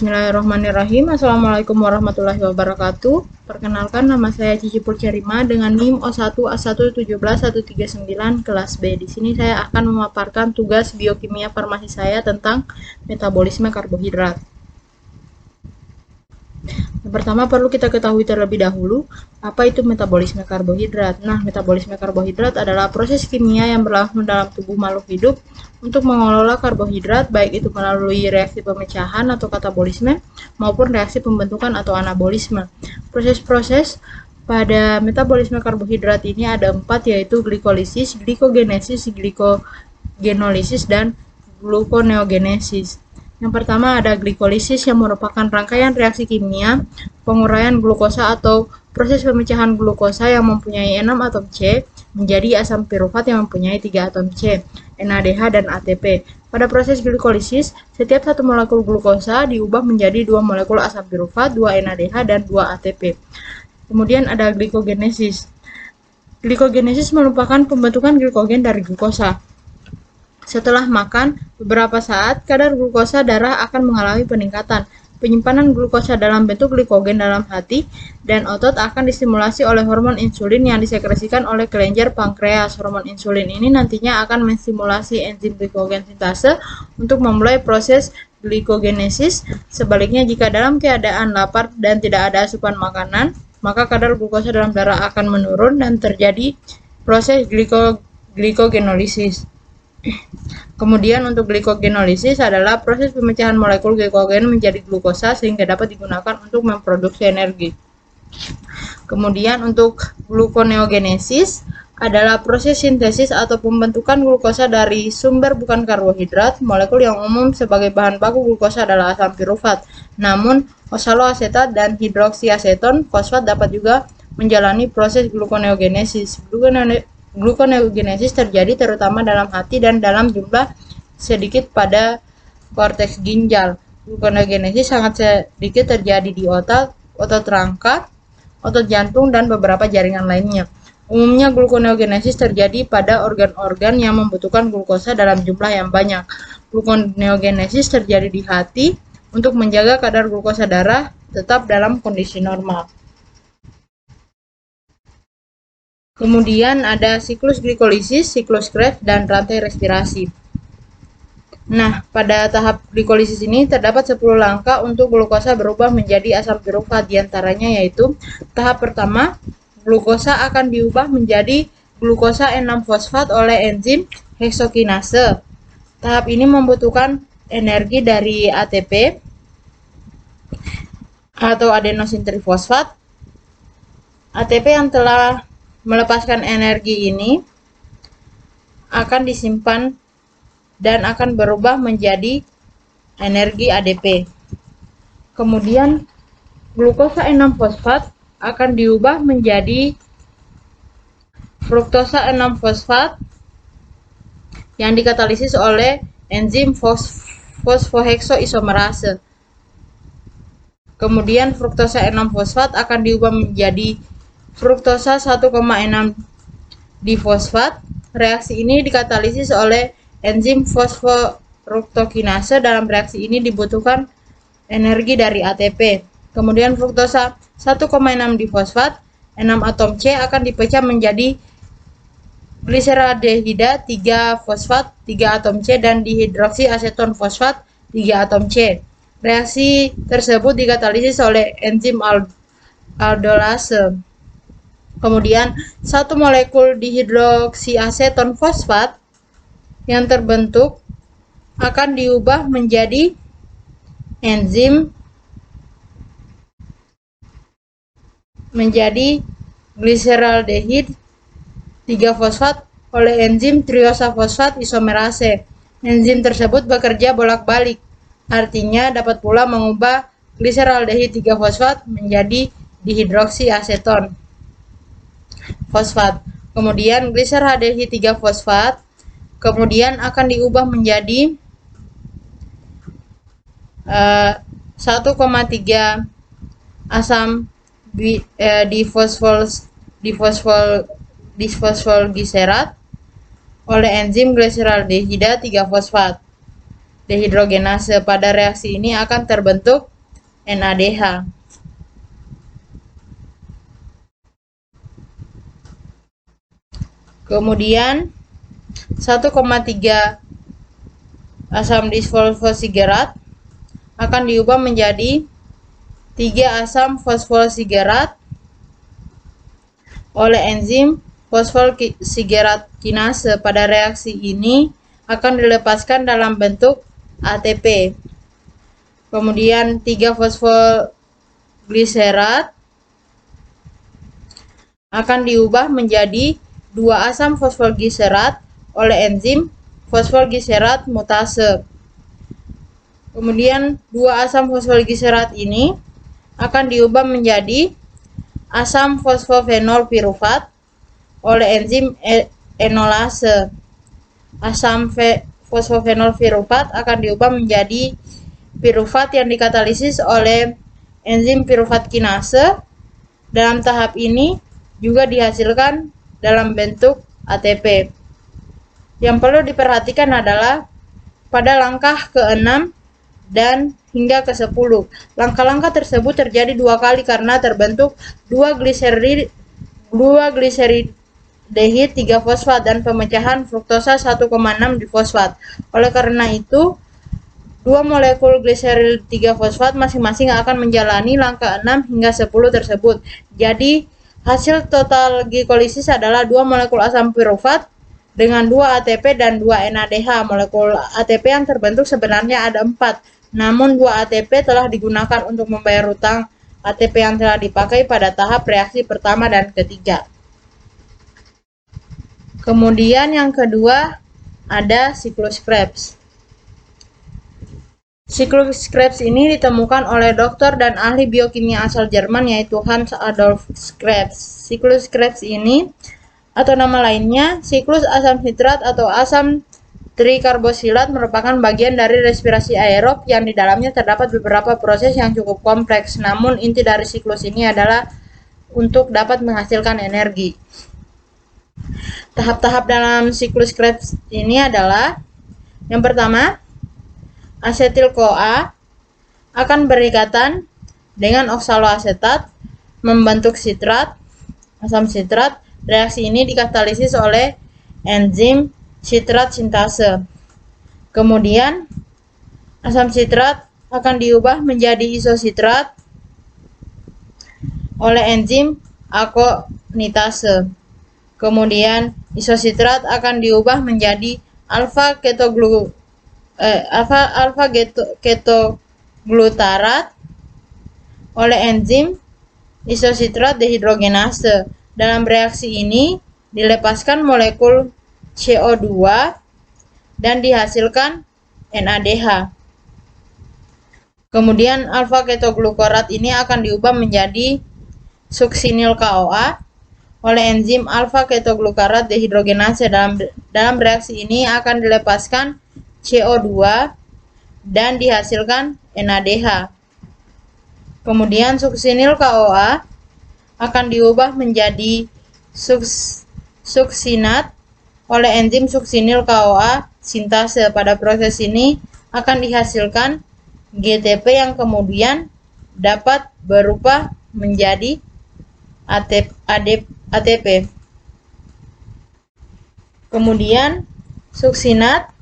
Bismillahirrahmanirrahim. Assalamualaikum warahmatullahi wabarakatuh. Perkenalkan, nama saya Cici Purcarima dengan NIM O1A1171139 kelas B. Di sini saya akan memaparkan tugas biokimia farmasi saya tentang metabolisme karbohidrat. Yang pertama perlu kita ketahui terlebih dahulu apa itu metabolisme karbohidrat. Nah, metabolisme karbohidrat adalah proses kimia yang berlangsung dalam tubuh makhluk hidup untuk mengelola karbohidrat, baik itu melalui reaksi pemecahan atau katabolisme maupun reaksi pembentukan atau anabolisme. Proses-proses pada metabolisme karbohidrat ini ada 4, yaitu glikolisis, glikogenesis, glikogenolysis, dan gluconeogenesis. Yang pertama ada glikolisis, yang merupakan rangkaian reaksi kimia penguraian glukosa atau proses pemecahan glukosa yang mempunyai 6 atom C menjadi asam pirufat yang mempunyai 3 atom C, NADH dan ATP. Pada proses glikolisis, setiap satu molekul glukosa diubah menjadi 2 molekul asam pirufat, 2 NADH dan 2 ATP. Kemudian ada glikogenesis. Glikogenesis merupakan pembentukan glikogen dari glukosa. Setelah makan, beberapa saat, kadar glukosa darah akan mengalami peningkatan. Penyimpanan glukosa dalam bentuk glikogen dalam hati dan otot akan distimulasi oleh hormon insulin yang disekresikan oleh kelenjar pankreas. Hormon insulin ini nantinya akan menstimulasi enzim glikogen sintase untuk memulai proses glikogenesis. Sebaliknya, jika dalam keadaan lapar dan tidak ada asupan makanan, maka kadar glukosa dalam darah akan menurun dan terjadi proses glikogenolysis. Kemudian untuk glikogenolisis adalah proses pemecahan molekul glikogen menjadi glukosa sehingga dapat digunakan untuk memproduksi energi. Kemudian untuk gluconeogenesis adalah proses sintesis atau pembentukan glukosa dari sumber bukan karbohidrat. Molekul yang umum sebagai bahan baku glukosa adalah asam pirufat. Namun oksaloasetat dan hidroksiaseton fosfat dapat juga menjalani proses gluconeogenesis. Gluconeogenesis terjadi terutama dalam hati dan dalam jumlah sedikit pada korteks ginjal. Gluconeogenesis sangat sedikit terjadi di otak, otot rangka, otot jantung, dan beberapa jaringan lainnya. Umumnya gluconeogenesis terjadi pada organ-organ yang membutuhkan glukosa dalam jumlah yang banyak. Gluconeogenesis terjadi di hati untuk menjaga kadar glukosa darah tetap dalam kondisi normal. Kemudian ada siklus glikolisis, siklus Krebs, dan rantai respirasi. Nah, pada tahap glikolisis ini terdapat 10 langkah untuk glukosa berubah menjadi asam pirufat. Di antaranya yaitu tahap pertama, glukosa akan diubah menjadi glukosa 6-fosfat oleh enzim heksokinase. Tahap ini membutuhkan energi dari ATP atau adenosin trifosfat. ATP yang telah melepaskan energi ini akan disimpan dan akan berubah menjadi energi ADP. Kemudian glukosa 6-fosfat akan diubah menjadi fruktosa 6-fosfat yang dikatalisis oleh enzim fosfoheksoisomerase. Kemudian fruktosa 6-fosfat akan diubah menjadi fruktosa 1,6 difosfat. Reaksi ini dikatalisis oleh enzim fosforuktokinase. Dalam reaksi ini dibutuhkan energi dari ATP. Kemudian fruktosa 1,6 difosfat, 6 atom C akan dipecah menjadi gliseraldehida 3 fosfat, 3 atom C, dan dihidroksiaseton fosfat 3 atom C. Reaksi tersebut dikatalisis oleh enzim aldolase. Kemudian satu molekul dihidroksiaseton fosfat yang terbentuk akan diubah menjadi enzim gliseraldehid 3 fosfat oleh enzim triosa fosfat isomerase. Enzim tersebut bekerja bolak-balik, artinya dapat pula mengubah gliseraldehid 3 fosfat menjadi dihidroksiaseton fosfat. Kemudian gliseraldehid 3 fosfat kemudian akan diubah menjadi 1,3 asam disfosfolglycerat oleh enzim gliseraldehida 3 fosfat dehidrogenase. Pada reaksi ini akan terbentuk NADH. Kemudian 1,3 asam disfosfosigerat akan diubah menjadi 3 asam fosfosigerat oleh enzim fosfosigerat kinase. Pada reaksi ini akan dilepaskan dalam bentuk ATP. Kemudian 3 fosfogliserat akan diubah menjadi 2 asam fosfogliserat oleh enzim fosfogliserat mutase. Kemudian 2 asam fosfogliserat ini akan diubah menjadi asam fosfofenol pirufat oleh enzim enolase. Asam fosfofenol pirufat akan diubah menjadi pirufat yang dikatalisis oleh enzim pirufat kinase. Dalam tahap ini juga dihasilkan dalam bentuk ATP. Yang perlu diperhatikan adalah pada langkah ke-6 dan hingga ke-10. Langkah-langkah tersebut terjadi 2 kali karena terbentuk 2 gliserideid 3 fosfat dan pemecahan fruktosa 1,6 di fosfat. Oleh karena itu, 2 molekul gliseril 3 fosfat masing-masing akan menjalani langkah 6 hingga 10 tersebut. Jadi, hasil total glikolisis adalah 2 molekul asam pirufat dengan 2 ATP dan 2 NADH. Molekul ATP yang terbentuk sebenarnya ada 4, namun 2 ATP telah digunakan untuk membayar hutang ATP yang telah dipakai pada tahap reaksi pertama dan ketiga. Kemudian yang kedua ada siklus Krebs. Siklus Krebs ini ditemukan oleh dokter dan ahli biokimia asal Jerman yaitu Hans Adolf Krebs. Siklus Krebs ini atau nama lainnya siklus asam sitrat atau asam trikarbosilat merupakan bagian dari respirasi aerob yang di dalamnya terdapat beberapa proses yang cukup kompleks. Namun inti dari siklus ini adalah untuk dapat menghasilkan energi. Tahap-tahap dalam siklus Krebs ini adalah yang pertama, asetil-CoA akan berikatan dengan oksaloasetat membentuk sitrat, asam sitrat. Reaksi ini dikatalisis oleh enzim sitrat sintase. Kemudian asam sitrat akan diubah menjadi isositrat oleh enzim akonitase. Kemudian isositrat akan diubah menjadi alfa ketoglutarat oleh enzim isositrat dehidrogenase. Dalam reaksi ini dilepaskan molekul CO2 dan dihasilkan NADH. Kemudian alfa ketoglukorat ini akan diubah menjadi suksinil CoA oleh enzim alfa ketoglukarat dehidrogenase. Dalam reaksi ini akan dilepaskan CO2 dan dihasilkan NADH. Kemudian suksinil CoA akan diubah menjadi suksinat oleh enzim suksinil CoA sintase. Pada proses ini akan dihasilkan GTP yang kemudian dapat berubah menjadi ATP. Kemudian suksinat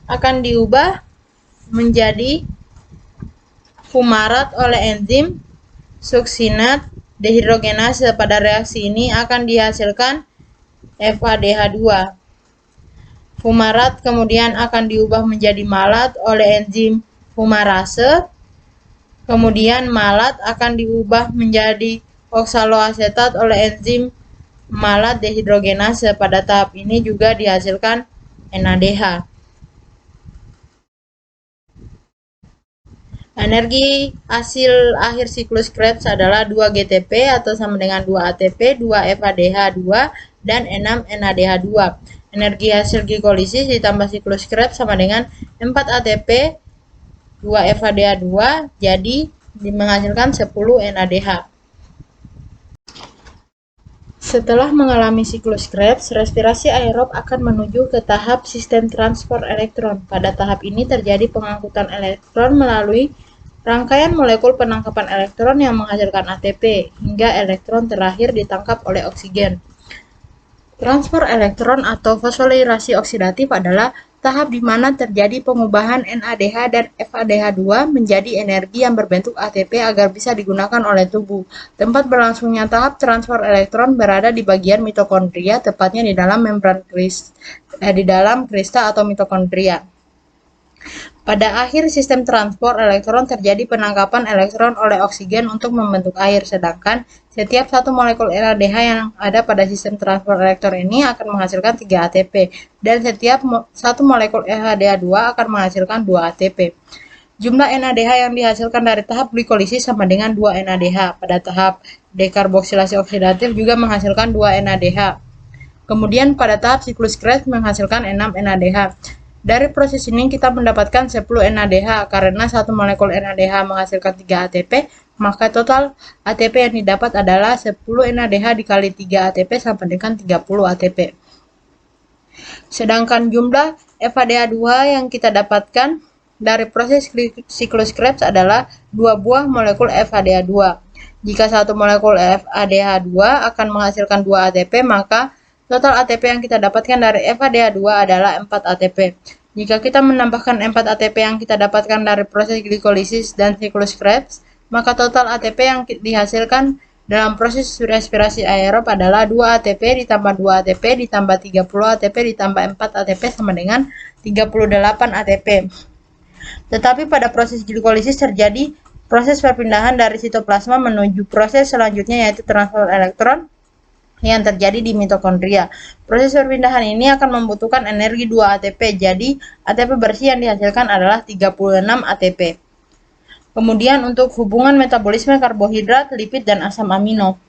akan diubah menjadi fumarat oleh enzim suksinat dehidrogenase. Pada reaksi ini akan dihasilkan FADH2. Fumarat kemudian akan diubah menjadi malat oleh enzim fumarase. Kemudian malat akan diubah menjadi oksaloasetat oleh enzim malat dehidrogenase. Pada tahap ini juga dihasilkan NADH. Energi hasil akhir siklus Krebs adalah 2 GTP atau sama dengan 2 ATP, 2 FADH2, dan 6 NADH2. Energi hasil glikolisis ditambah siklus Krebs sama dengan 4 ATP, 2 FADH2, jadi menghasilkan 10 NADH. Setelah mengalami siklus Krebs, respirasi aerob akan menuju ke tahap sistem transport elektron. Pada tahap ini terjadi pengangkutan elektron melalui rangkaian molekul penangkapan elektron yang menghasilkan ATP, hingga elektron terakhir ditangkap oleh oksigen. Transfer elektron atau fosforilasi oksidatif adalah tahap di mana terjadi pengubahan NADH dan FADH2 menjadi energi yang berbentuk ATP agar bisa digunakan oleh tubuh. Tempat berlangsungnya tahap transfer elektron berada di bagian mitokondria, tepatnya di dalam membran krista atau mitokondria. Pada akhir sistem transport elektron terjadi penangkapan elektron oleh oksigen untuk membentuk air, sedangkan setiap satu molekul NADH yang ada pada sistem transport elektron ini akan menghasilkan 3 ATP, dan setiap satu molekul FADH2 akan menghasilkan 2 ATP. Jumlah NADH yang dihasilkan dari tahap glikolisis sama dengan 2 NADH. Pada tahap dekarboksilasi oksidatif juga menghasilkan 2 NADH. Kemudian pada tahap siklus Krebs menghasilkan 6 NADH. Dari proses ini kita mendapatkan 10 NADH, karena satu molekul NADH menghasilkan 3 ATP, maka total ATP yang didapat adalah 10 NADH dikali 3 ATP sama dengan 30 ATP. Sedangkan jumlah FADH2 yang kita dapatkan dari proses siklus Krebs adalah 2 buah molekul FADH2. Jika satu molekul FADH2 akan menghasilkan 2 ATP, maka total ATP yang kita dapatkan dari FADH2 adalah 4 ATP. Jika kita menambahkan 4 ATP yang kita dapatkan dari proses glikolisis dan siklus Krebs, maka total ATP yang dihasilkan dalam proses respirasi aerob adalah 2 ATP ditambah 2 ATP ditambah 30 ATP ditambah 4 ATP sama dengan 38 ATP. Tetapi pada proses glikolisis terjadi proses perpindahan dari sitoplasma menuju proses selanjutnya, yaitu transfer elektron yang terjadi di mitokondria. Proses perpindahan ini akan membutuhkan energi 2 ATP, jadi ATP bersih yang dihasilkan adalah 36 ATP. Kemudian untuk hubungan metabolisme karbohidrat, lipid, dan asam amino.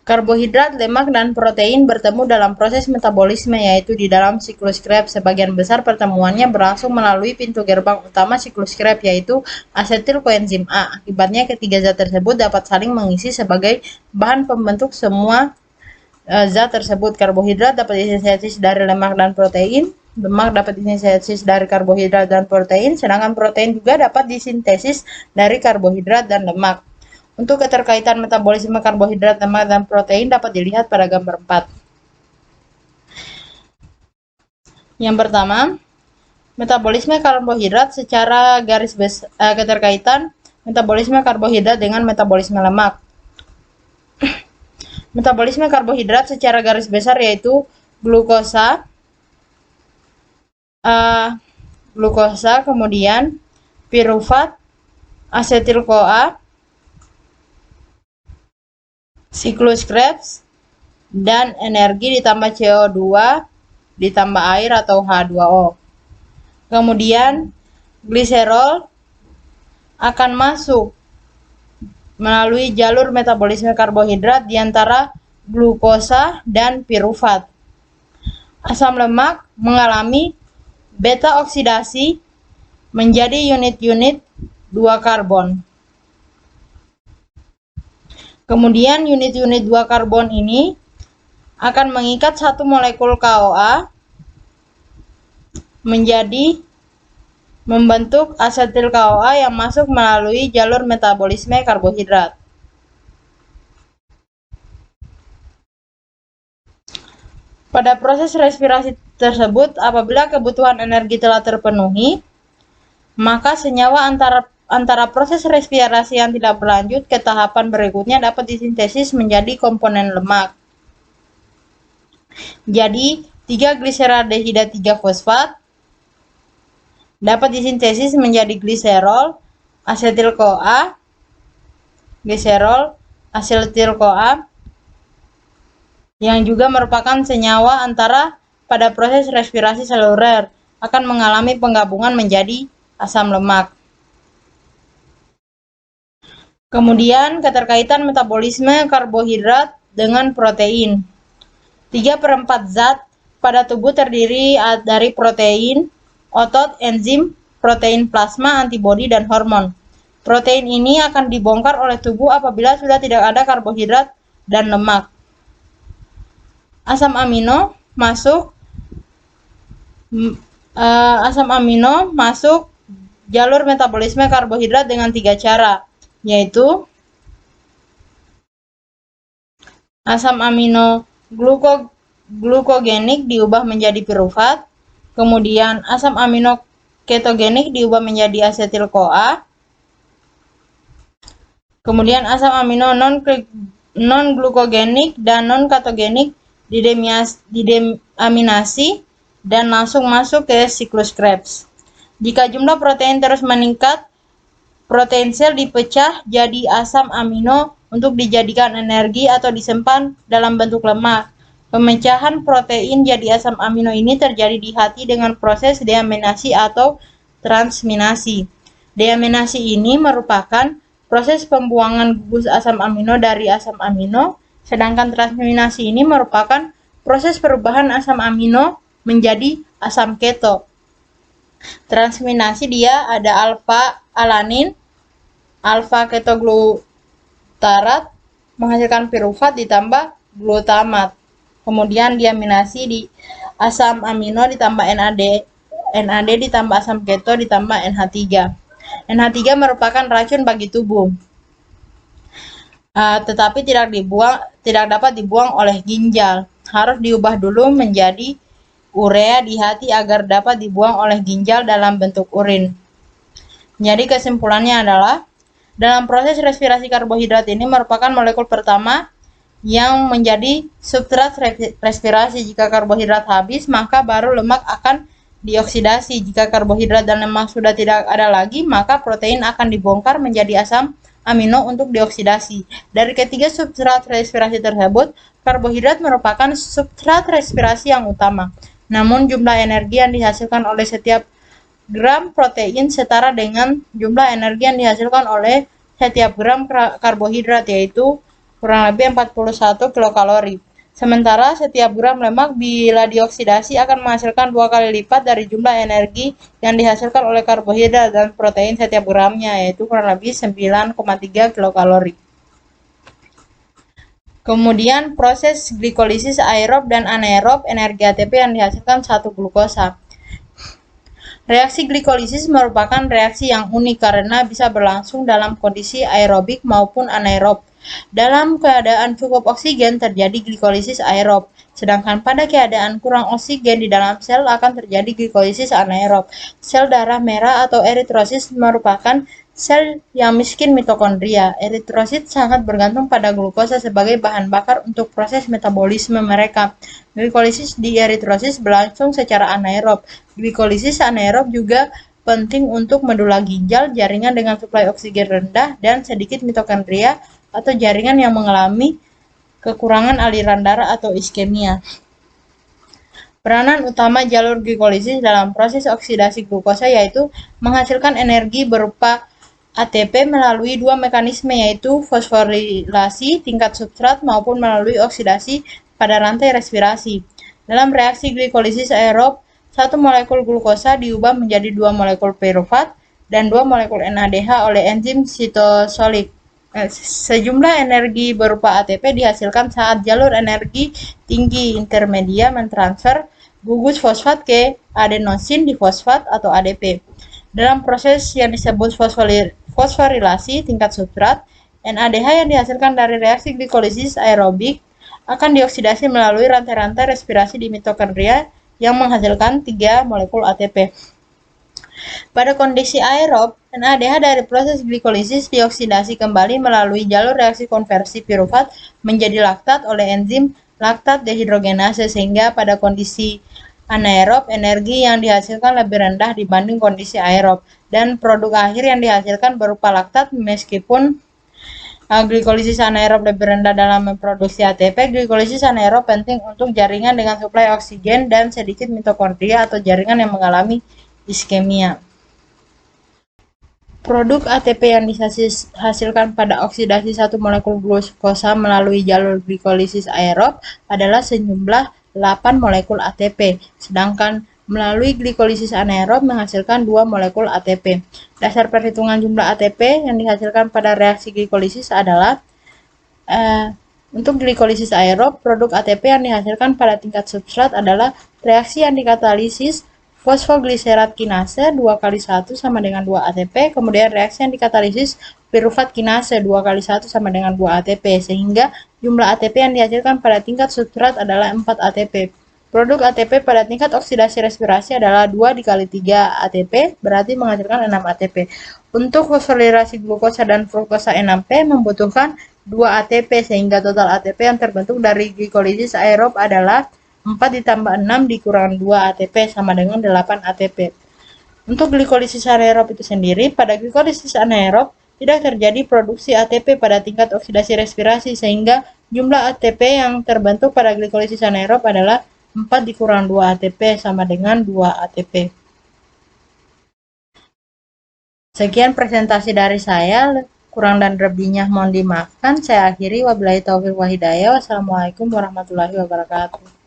Karbohidrat, lemak, dan protein bertemu dalam proses metabolisme, yaitu di dalam siklus Krebs. Sebagian besar pertemuannya berlangsung melalui pintu gerbang utama siklus Krebs, yaitu asetil koenzim A. Akibatnya ketiga zat tersebut dapat saling mengisi sebagai bahan pembentuk semua zat tersebut. Karbohidrat dapat disintesis dari lemak dan protein, lemak dapat disintesis dari karbohidrat dan protein, sedangkan protein juga dapat disintesis dari karbohidrat dan lemak. Untuk keterkaitan metabolisme karbohidrat, lemak, dan protein dapat dilihat pada gambar 4. Yang pertama, metabolisme karbohidrat secara garis besar, keterkaitan metabolisme karbohidrat dengan metabolisme lemak. Metabolisme karbohidrat secara garis besar yaitu glukosa, kemudian pirufat, asetil-CoA, siklus Krebs, dan energi ditambah CO2 ditambah air atau H2O. Kemudian gliserol akan masuk melalui jalur metabolisme karbohidrat di antara glukosa dan pirufat. Asam lemak mengalami beta oksidasi menjadi unit-unit 2 karbon. Kemudian unit-unit 2 karbon ini akan mengikat satu molekul KOA menjadi membentuk asetil KOA yang masuk melalui jalur metabolisme karbohidrat. Pada proses respirasi tersebut, apabila kebutuhan energi telah terpenuhi, maka senyawa antara proses respirasi yang tidak berlanjut ke tahapan berikutnya dapat disintesis menjadi komponen lemak. Jadi, 3 gliseraldehida 3 fosfat dapat disintesis menjadi gliserol, asetil-CoA, gliserol, asetil-CoA, yang juga merupakan senyawa antara pada proses respirasi seluler akan mengalami penggabungan menjadi asam lemak. Kemudian keterkaitan metabolisme karbohidrat dengan protein. 3/4 zat pada tubuh terdiri dari protein, otot, enzim, protein plasma, antibodi, dan hormon. Protein ini akan dibongkar oleh tubuh apabila sudah tidak ada karbohidrat dan lemak. Asam amino masuk Asam amino masuk jalur metabolisme karbohidrat dengan 3 cara, yaitu asam amino glukogenik diubah menjadi pirufat, kemudian asam amino ketogenik diubah menjadi asetil-CoA, kemudian asam amino non-glukogenik dan non-ketogenik dideaminasi dan langsung masuk ke siklus Krebs. Jika jumlah protein terus meningkat, protein sel dipecah jadi asam amino untuk dijadikan energi atau disimpan dalam bentuk lemak. Pemecahan protein jadi asam amino ini terjadi di hati dengan proses deaminasi atau transminasi. Deaminasi ini merupakan proses pembuangan gugus asam amino dari asam amino, sedangkan transminasi ini merupakan proses perubahan asam amino menjadi asam keto. Transminasi dia ada alfa alanin, alfa ketoglutarat menghasilkan pirufat ditambah glutamat. Kemudian diaminasi di asam amino ditambah NAD ditambah asam keto ditambah NH3. NH3 merupakan racun bagi tubuh. Tetapi tidak dapat dibuang oleh ginjal. Harus diubah dulu menjadi urea di hati agar dapat dibuang oleh ginjal dalam bentuk urin. Jadi kesimpulannya adalah dalam proses respirasi karbohidrat ini merupakan molekul pertama yang menjadi substrat respirasi. Jika karbohidrat habis, maka baru lemak akan dioksidasi. Jika karbohidrat dan lemak sudah tidak ada lagi, maka protein akan dibongkar menjadi asam amino untuk dioksidasi. Dari ketiga substrat respirasi tersebut, karbohidrat merupakan substrat respirasi yang utama. Namun jumlah energi yang dihasilkan oleh setiap gram protein setara dengan jumlah energi yang dihasilkan oleh setiap gram karbohidrat, yaitu kurang lebih 41 kilokalori. Sementara setiap gram lemak bila dioksidasi akan menghasilkan 2 kali lipat dari jumlah energi yang dihasilkan oleh karbohidrat dan protein setiap gramnya, yaitu kurang lebih 9,3 kilokalori. Kemudian proses glikolisis aerob dan anaerob, energi ATP yang dihasilkan 1 glukosa. Reaksi glikolisis merupakan reaksi yang unik karena bisa berlangsung dalam kondisi aerobik maupun anaerob. Dalam keadaan cukup oksigen terjadi glikolisis aerob, sedangkan pada keadaan kurang oksigen di dalam sel akan terjadi glikolisis anaerob. Sel darah merah atau eritrosit merupakan sel yang miskin mitokondria. Eritrosit sangat bergantung pada glukosa sebagai bahan bakar untuk proses metabolisme mereka. Glikolisis di eritrosit berlangsung secara anaerob. Glikolisis anaerob juga penting untuk medula ginjal, jaringan dengan suplai oksigen rendah, dan sedikit mitokondria atau jaringan yang mengalami kekurangan aliran darah atau iskemia. Peranan utama jalur glikolisis dalam proses oksidasi glukosa yaitu menghasilkan energi berupa ATP melalui dua mekanisme, yaitu fosforilasi tingkat substrat maupun melalui oksidasi pada rantai respirasi. Dalam reaksi glikolisis aerob, satu molekul glukosa diubah menjadi 2 molekul pirufat dan 2 molekul NADH oleh enzim sitosolik. Sejumlah energi berupa ATP dihasilkan saat jalur energi tinggi intermedia mentransfer gugus fosfat ke adenosin difosfat atau ADP. Dalam proses yang disebut fosforilasi tingkat substrat, NADH yang dihasilkan dari reaksi glikolisis aerobik akan dioksidasi melalui rantai-rantai respirasi di mitokondria yang menghasilkan 3 molekul ATP. Pada kondisi aerob, NADH dari proses glikolisis dioksidasi kembali melalui jalur reaksi konversi pirufat menjadi laktat oleh enzim laktat dehidrogenase, sehingga pada kondisi anaerob energi yang dihasilkan lebih rendah dibanding kondisi aerob, dan produk akhir yang dihasilkan berupa laktat. Meskipun glikolisis anaerob lebih rendah dalam memproduksi ATP, glikolisis anaerob penting untuk jaringan dengan suplai oksigen dan sedikit mitokondria atau jaringan yang mengalami iskemia. Produk ATP yang dihasilkan pada oksidasi satu molekul glukosa melalui jalur glikolisis aerob adalah sejumlah 8 molekul ATP, sedangkan melalui glikolisis anaerob menghasilkan 2 molekul ATP. Dasar perhitungan jumlah ATP yang dihasilkan pada reaksi glikolisis adalah untuk glikolisis aerob, produk ATP yang dihasilkan pada tingkat substrat adalah reaksi yang dikatalisis fosfogliserat kinase 2 kali 1 sama dengan 2 ATP, kemudian reaksi yang dikatalisis piruvat kinase 2 kali 1 sama dengan 2 ATP, sehingga jumlah ATP yang dihasilkan pada tingkat substrat adalah 4 ATP. Produk ATP pada tingkat oksidasi respirasi adalah 2 dikali 3 ATP, berarti menghasilkan 6 ATP. Untuk fosforilasi glukosa dan fruktosa N6P membutuhkan 2 ATP, sehingga total ATP yang terbentuk dari glikolisis aerob adalah 4 ditambah 6 dikurang 2 ATP sama dengan 8 ATP. Untuk glikolisis anaerob itu sendiri, pada glikolisis anaerob tidak terjadi produksi ATP pada tingkat oksidasi respirasi, sehingga jumlah ATP yang terbentuk pada glikolisis anaerob adalah 4 dikurang 2 ATP sama dengan 2 ATP. Sekian presentasi dari saya, kurang dan lebihnya mohon dimaafkan. Saya akhiri, wabillahi taufiq wal hidayah. Wassalamualaikum warahmatullahi wabarakatuh.